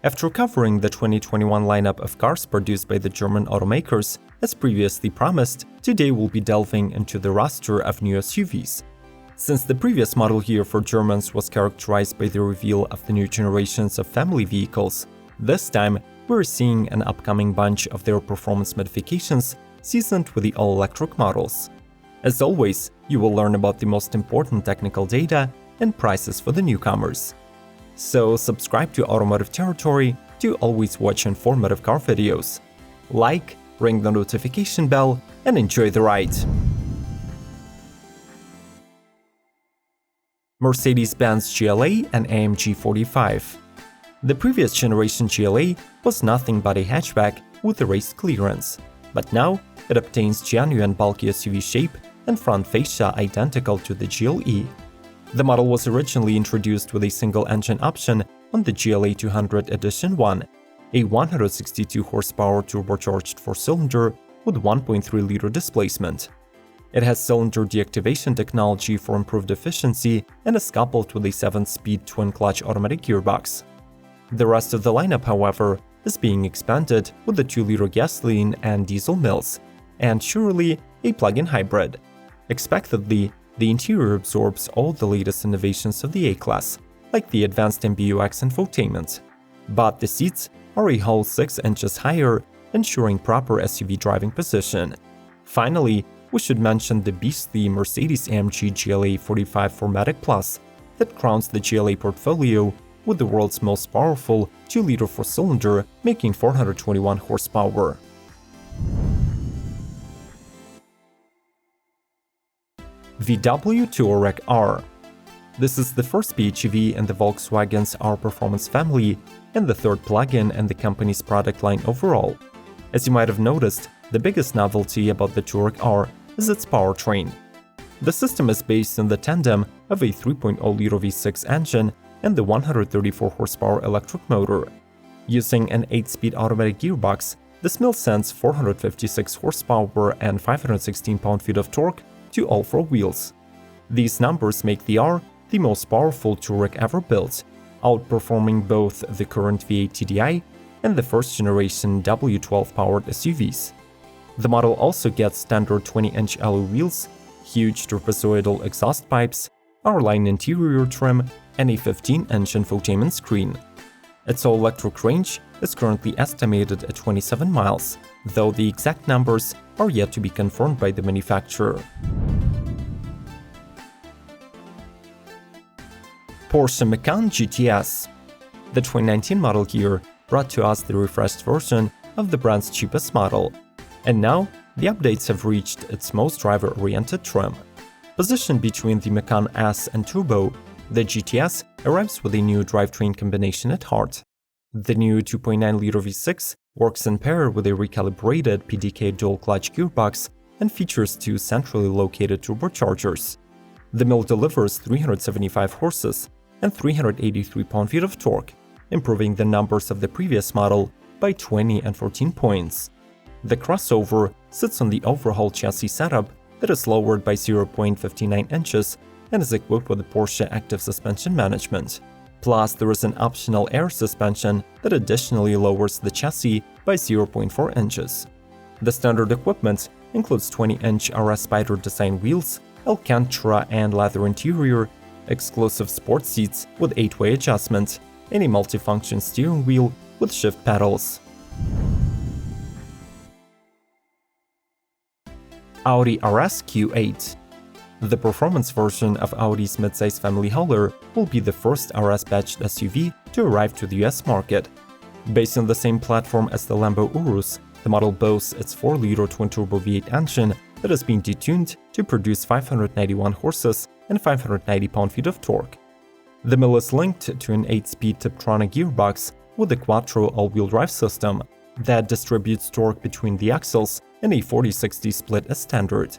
After covering the 2021 lineup of cars produced by the German automakers, as previously promised, today we'll be delving into the roster of new SUVs. Since the previous model year for Germans was characterized by the reveal of the new generations of family vehicles, this time we're seeing an upcoming bunch of their performance modifications seasoned with the all-electric models. As always, you will learn about the most important technical data and prices for the newcomers. So subscribe to Automotive Territory to always watch informative car videos. Like, ring the notification bell, and enjoy the ride! Mercedes-Benz GLA and AMG45. The previous generation GLA was nothing but a hatchback with a raised clearance, but now it obtains genuine bulky SUV shape and front fascia identical to the GLE. The model was originally introduced with a single-engine option on the GLA 200 Edition 1, a 162 horsepower turbocharged four-cylinder with 1.3-liter displacement. It has cylinder deactivation technology for improved efficiency and is coupled with a 7-speed twin-clutch automatic gearbox. The rest of the lineup, however, is being expanded with the 2-liter gasoline and diesel mills, and surely a plug-in hybrid. Expectedly, the interior absorbs all the latest innovations of the A-Class, like the advanced MBUX infotainment. But the seats are a whole 6 inches higher, ensuring proper SUV driving position. Finally, we should mention the beastly MercedesAMG GLA 45 4MATIC Plus that crowns the GLA portfolio with the world's most powerful 2-liter four-cylinder making 421 horsepower. VW TROY R. This is the first PHEV in the Volkswagen's R Performance family and the third plug-in in the company's product line overall. As you might have noticed, the biggest novelty about the TROY R is its powertrain. The system is based on the tandem of a 3.0-liter V6 engine and the 134 horsepower electric motor. Using an 8-speed automatic gearbox, this mill sends 456 horsepower and 516 pound-feet of torque to all four wheels. These numbers make the R the most powerful TROY ever built, outperforming both the current V8 TDI and the first-generation W12-powered SUVs. The model also gets standard 20-inch alloy wheels, huge trapezoidal exhaust pipes, R-line interior trim, and a 15-inch infotainment screen. Its all-electric range is currently estimated at 27 miles, though the exact numbers are yet to be confirmed by the manufacturer. Porsche Macan GTS. The 2019 model year brought to us the refreshed version of the brand's cheapest model, and now the updates have reached its most driver-oriented trim. Positioned between the Macan S and Turbo, the GTS arrives with a new drivetrain combination at heart. The new 2.9-liter V6 works in pair with a recalibrated PDK dual-clutch gearbox and features two centrally located turbochargers. The mill delivers 375 horses and 383 pound-feet of torque, improving the numbers of the previous model by 20 and 14 points. The crossover sits on the overhauled chassis setup that is lowered by 0.59 inches and is equipped with the Porsche Active Suspension Management. Plus, there is an optional air suspension that additionally lowers the chassis by 0.4 inches. The standard equipment includes 20-inch RS Spyder design wheels, Alcantara and leather interior, exclusive sports seats with 8-way adjustment, and a multifunction steering wheel with shift pedals. Audi RS Q8. The performance version of Audi's midsize family hauler will be the first RS-badged SUV to arrive to the US market. Based on the same platform as the Lambo Urus, the model boasts its 4-liter twin-turbo V8 engine that has been detuned to produce 591 horses and 590 pound-feet of torque. The mill is linked to an 8-speed Tiptronic gearbox with a quattro all-wheel drive system that distributes torque between the axles and a 40-60 split as standard.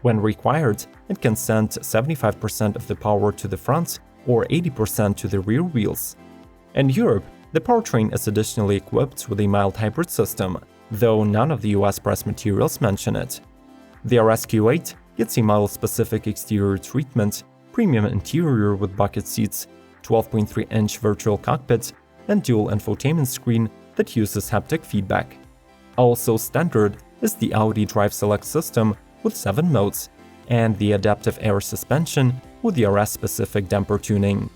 When required, it can send 75% of the power to the front or 80% to the rear wheels. In Europe, the powertrain is additionally equipped with a mild hybrid system, though none of the US press materials mention it. The RS Q8 gets a model-specific exterior treatment, premium interior with bucket seats, 12.3-inch virtual cockpit, and dual infotainment screen that uses haptic feedback. Also standard is the Audi Drive Select system with 7 modes, and the adaptive air suspension with the RS-specific damper tuning.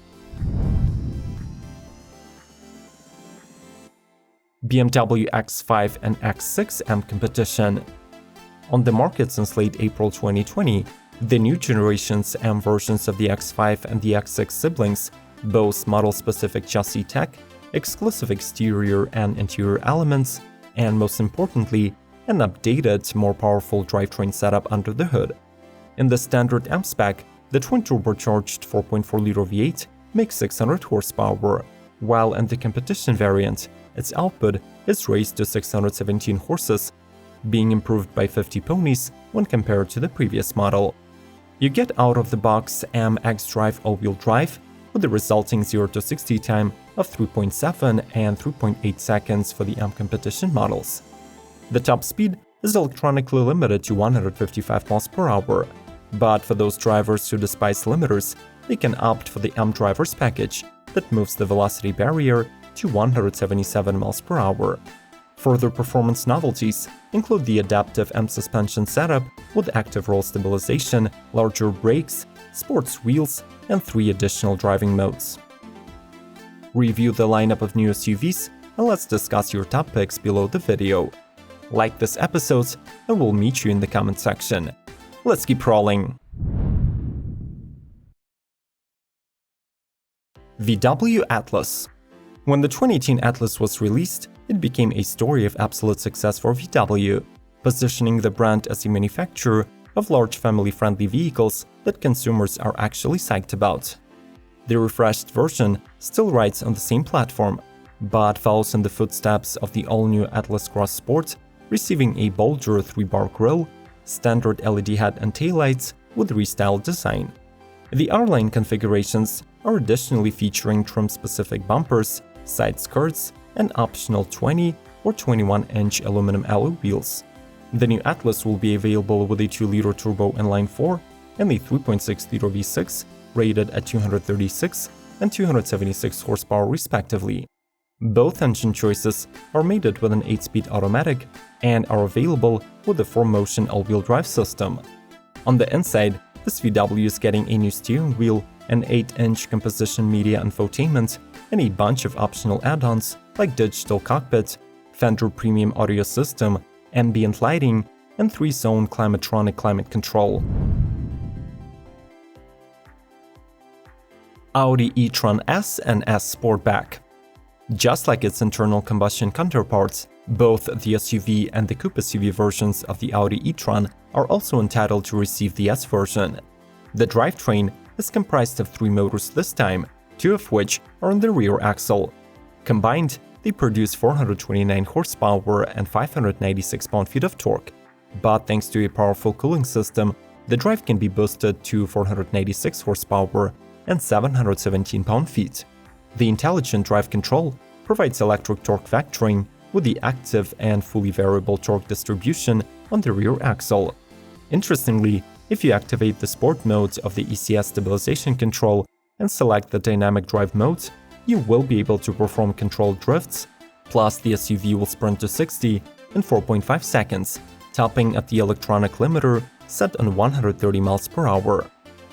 BMW X5 and X6 M competition. On the market since late April 2020, the new generation's M versions of the X5 and the X6 siblings boast model-specific chassis tech, exclusive exterior and interior elements, and most importantly, an updated, more powerful drivetrain setup under the hood. In the standard M spec, the twin-turbocharged 4.4-liter V8 makes 600 horsepower, while in the competition variant, its output is raised to 617 horses, being improved by 50 ponies when compared to the previous model. You get out-of-the-box M xDrive all-wheel drive with the resulting 0-60 time of 3.7 and 3.8 seconds for the M competition models. The top speed is electronically limited to 155 miles per hour, but for those drivers who despise limiters, they can opt for the M Drivers package that moves the velocity barrier to 177 miles per hour. Further performance novelties include the adaptive M suspension setup with active roll stabilization, larger brakes, sports wheels, and 3 additional driving modes. Review the lineup of new SUVs and let's discuss your top picks below the video. Like this episode and we'll meet you in the comment section. Let's keep rolling. VW Atlas. When the 2018 Atlas was released, it became a story of absolute success for VW, positioning the brand as a manufacturer of large family-friendly vehicles that consumers are actually psyched about. The refreshed version still rides on the same platform, but follows in the footsteps of the all-new Atlas Cross Sport, receiving a bolder 3-bar grille, standard LED head and taillights with restyled design. The R-Line configurations are additionally featuring trim-specific bumpers, side skirts, and optional 20 or 21-inch aluminum alloy wheels. The new Atlas will be available with a 2-liter turbo inline 4 and a 3.6-liter V6 rated at 236 and 276 horsepower respectively. Both engine choices are mated with an 8-speed automatic and are available with a 4-motion all-wheel drive system. On the inside, this VW is getting a new steering wheel, an 8-inch composition media infotainment, and a bunch of optional add-ons like digital cockpit, Fender premium audio system, ambient lighting, and 3-zone Climatronic climate control. Audi Etron S and S Sportback. Just like its internal combustion counterparts, both the SUV and the coupe SUV versions of the Audi e-tron are also entitled to receive the S version. The drivetrain is comprised of 3 motors this time, 2 of which are on the rear axle. Combined, they produce 429 horsepower and 596 pound-feet of torque. But thanks to a powerful cooling system, the drive can be boosted to 496 horsepower and 717 pound-feet. The intelligent drive control provides electric torque vectoring with the active and fully variable torque distribution on the rear axle. Interestingly, if you activate the sport mode of the ECS stabilization control and select the dynamic drive mode, you will be able to perform controlled drifts, plus the SUV will sprint to 60 in 4.5 seconds, topping at the electronic limiter set on 130 miles per hour.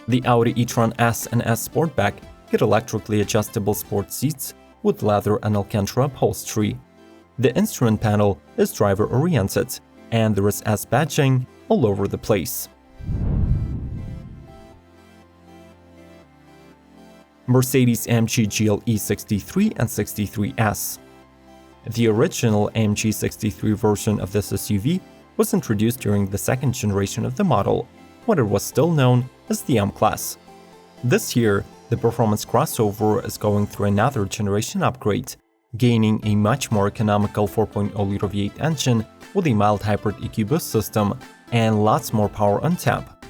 The Audi e-tron S and S Sportback get electrically adjustable sport seats with leather and Alcantara upholstery. The instrument panel is driver-oriented, and there is S badging all over the place. Mercedes-AMG GLA 63 and 63S. The original AMG 63 version of this SUV was introduced during the second generation of the model, when it was still known as the M-Class. This year, the performance crossover is going through another generation upgrade, gaining a much more economical 4.0-liter V8 engine with a mild hybrid EQ boost system and lots more power on tap.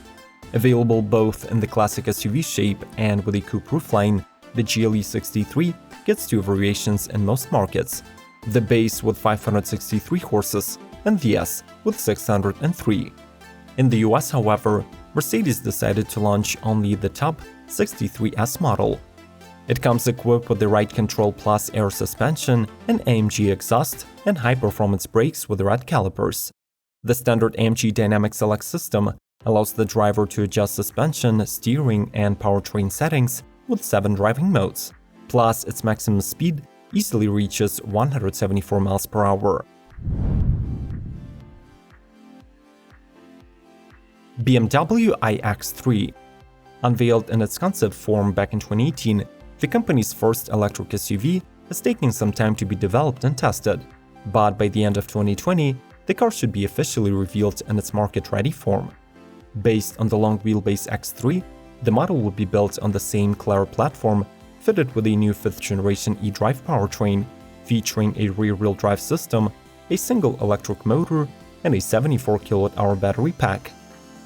Available both in the classic SUV shape and with a coupe roofline, the GLA 63 gets 2 variations in most markets, the base with 563 horses and the S with 603. In the US, however, Mercedes decided to launch only the top 63S model. It comes equipped with the Ride Control Plus air suspension, an AMG exhaust, and high-performance brakes with red calipers. The standard AMG Dynamic Select system allows the driver to adjust suspension, steering, and powertrain settings with 7 driving modes. Plus, its maximum speed easily reaches 174 miles per hour. BMW iX3. Unveiled in its concept form back in 2018, the company's first electric SUV is taking some time to be developed and tested, but by the end of 2020, the car should be officially revealed in its market-ready form. Based on the long-wheelbase X3, the model will be built on the same Clara platform, fitted with a new 5th-generation eDrive powertrain, featuring a rear-wheel drive system, a single electric motor, and a 74 kWh battery pack.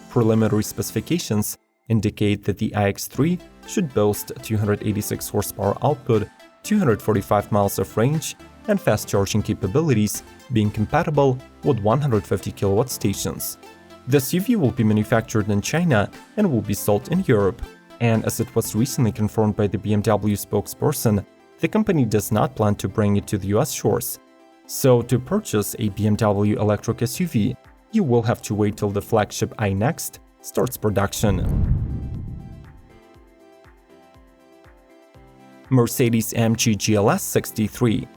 Preliminary specifications indicate that the iX3 should boast 286 horsepower output, 245 miles of range, and fast charging capabilities, being compatible with 150 kW stations. The SUV will be manufactured in China and will be sold in Europe, and as it was recently confirmed by the BMW spokesperson, the company does not plan to bring it to the US shores. So to purchase a BMW electric SUV, you will have to wait till the flagship iNext starts production. Mercedes-AMG GLS 63.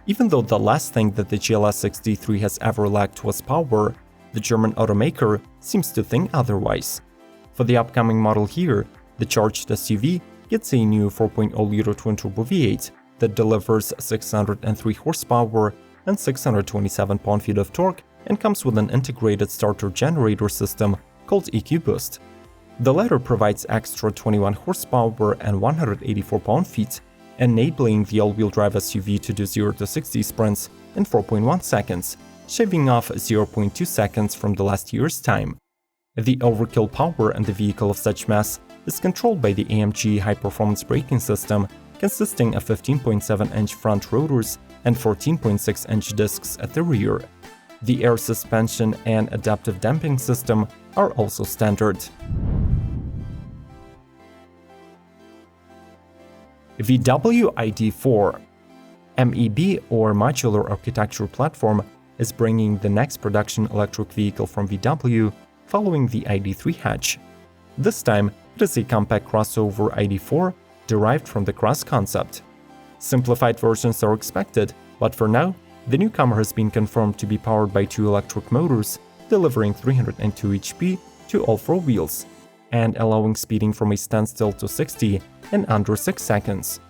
Even though the last thing that the GLS 63 has ever lacked was power, the German automaker seems to think otherwise. For the upcoming model here, the charged SUV gets a new 4.0-liter twin-turbo V8 that delivers 603 horsepower and 627 pound-feet of torque and comes with an integrated starter-generator system called EQ Boost. The latter provides extra 21 horsepower and 184 pound-feet, enabling the all-wheel drive SUV to do 0 to 60 sprints in 4.1 seconds, shaving off 0.2 seconds from the last year's time. The overkill power in the vehicle of such mass is controlled by the AMG high-performance braking system, consisting of 15.7-inch front rotors and 14.6-inch discs at the rear. The air suspension and adaptive damping system are also standard. VW ID.4. MEB, or Modular Architecture Platform, is bringing the next production electric vehicle from VW following the ID.3 hatch. This time, it is a compact crossover ID.4 derived from the Cross concept. Simplified versions are expected, but for now, the newcomer has been confirmed to be powered by 2 electric motors, delivering 302 HP to all 4 wheels, and allowing speeding from a standstill to 60 in under 6 seconds.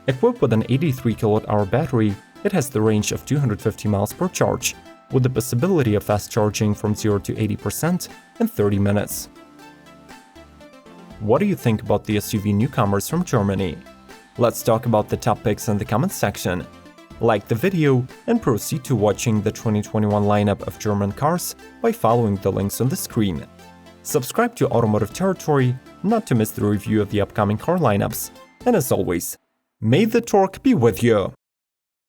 Equipped with an 83 kWh battery, it has the range of 250 miles per charge, with the possibility of fast charging from 0 to 80% in 30 minutes. What do you think about the SUV newcomers from Germany? Let's talk about the top picks in the comments section. Like the video and proceed to watching the 2021 lineup of German cars by following the links on the screen. Subscribe to Automotive Territory not to miss the review of the upcoming car lineups. And as always, may the torque be with you!